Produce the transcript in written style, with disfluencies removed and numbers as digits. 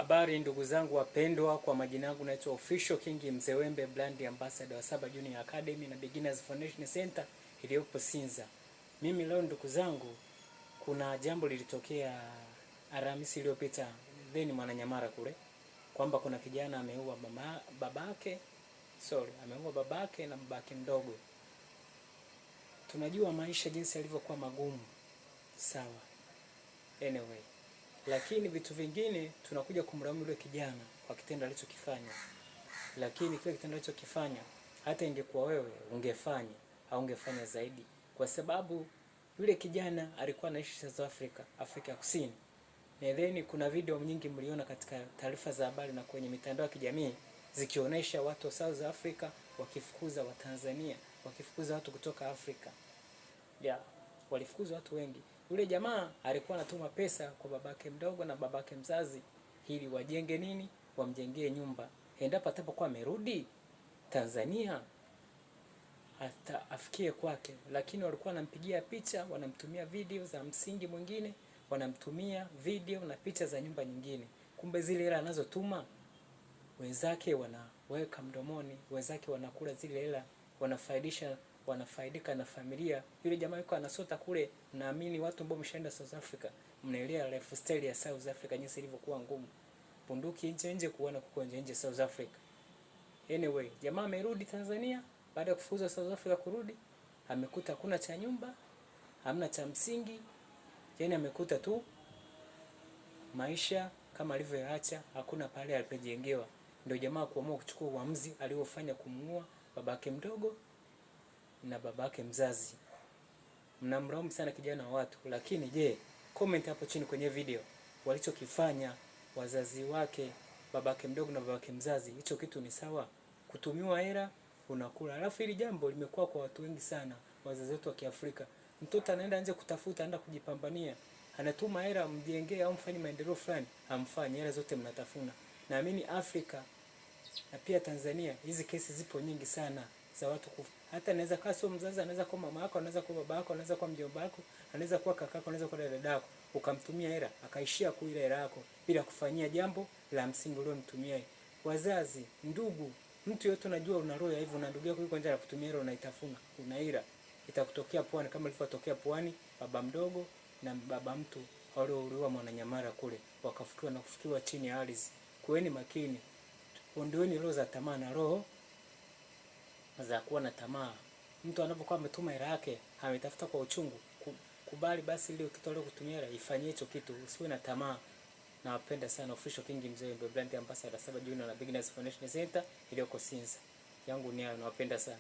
Habari ndugu zangu wapendwa, kwa majina yangu naitwa Official King Mzewembe, brand ambassador wa Saba Junior Academy na Beginners Foundation Center iliyopo Sinza. Mimi leo ndugu zangu, kuna jambo lilitokea Alhamisi iliyopita then Mwananyamala kule, kwamba kuna kijana ameua babake na babake mdogo. Tunajua maisha jinsi yalivyokuwa magumu, sawa. Anyway, lakini vitu vingine tunakuja kumlaumu yule kijana kwa kitendo alichokifanya. Lakini kile kitendo alichokifanya, hata ingekuwa wewe ungefanya au ungefanya zaidi, kwa sababu yule kijana alikuwa anaishi South Africa, Afrika Kusini. Na then kuna video nyingi mliona katika taarifa za habari na kwenye mitandao ya kijamii zikionyesha watu wa South Africa wakifukuza wa Tanzania, wakifukuza watu kutoka Afrika. Walifukuza watu wengi. Yule jamaa alikuwa anatuma pesa kwa babake mdogo na babake mzazi ili wajenge nini? Wamjengee nyumba. Endapo atapokuwa amerudi Tanzania hata afikie kwake, lakini walikuwa wanampigia picha, wanamtumia video za msingi mwingine, wanamtumia video na picha za nyumba nyingine. Kumbe zile hela anazotuma wenzake wanaweka mdomoni, wenzake wanakula zile hela, wanafaidika na familia. Yule jamaa yuko anasota kule. Naamini watu ambao mshaenda South Africa mnaelewa lifestyle ya South Africa jinsi ilivyokuwa ngumu. Bunduki nje kuona kuko nje South Africa. Anyway, jamaa amerudi Tanzania baada ya kufuza South Africa, kurudi amekuta hakuna cha nyumba, hamna cha msingi. Yaani amekuta tu maisha kama alivyoacha, hakuna pale alipojengewa. Ndio jamaa kuamua kuchukua uamuzi aliofanya, kumuua babake mdogo na babake mzazi. Mnamlaumu sana kijana wa watu, lakini je, comment hapo chini kwenye video walichokifanya wazazi wake, babake mdogo na babake mzazi, hicho kitu ni sawa? Kutumiwa hela unakula. Alafu hili jambo limekuwa kwa watu wengi sana, wazazi wetu wa Kiafrika. Mtoto anaenda nje kutafuta, anaenda kujipambania, anatuma hela mjengee au mfanye maendeleo fulani, hamfanyi, hela zote mnatafuna. Naamini Afrika na pia Tanzania hizi kesi zipo nyingi sana za watu kufa. Hata anaweza kuwa sio mzazi, anaweza kuwa mama yako, anaweza kuwa baba yako, anaweza kuwa mjomba wako, anaweza kuwa kaka yako, anaweza kuwa dada yako, ukamtumia hela akaishia kuila hela yako bila kufanyia jambo la msingi uliomtumia. Wazazi, ndugu, mtu yote unajua una roho ya hivyo, na ndugu yako yuko nje anakutumia hela, unaitafuna, unaila, itakutokea Pwani kama ilivyotokea Pwani, baba mdogo na baba mtu waliouliwa Mwananyamala kule, wakafukiwa na kufukiwa chini ya ardhi. Kuweni makini, ondoeni roho za tamaa na roho za kuwa na tamaa. Mtu anapokuwa ametuma hela yake, ametafuta kwa uchungu, kubali basi ile kitu aliyokutumia hela ifanyie hicho kitu, usiwe na tamaa. Nawapenda sana. Official King Mzewembe, brand ambassador Saba Junior na Beginners Foundation Center iliyoko Sinza. Yangu ni hayo, nawapenda sana.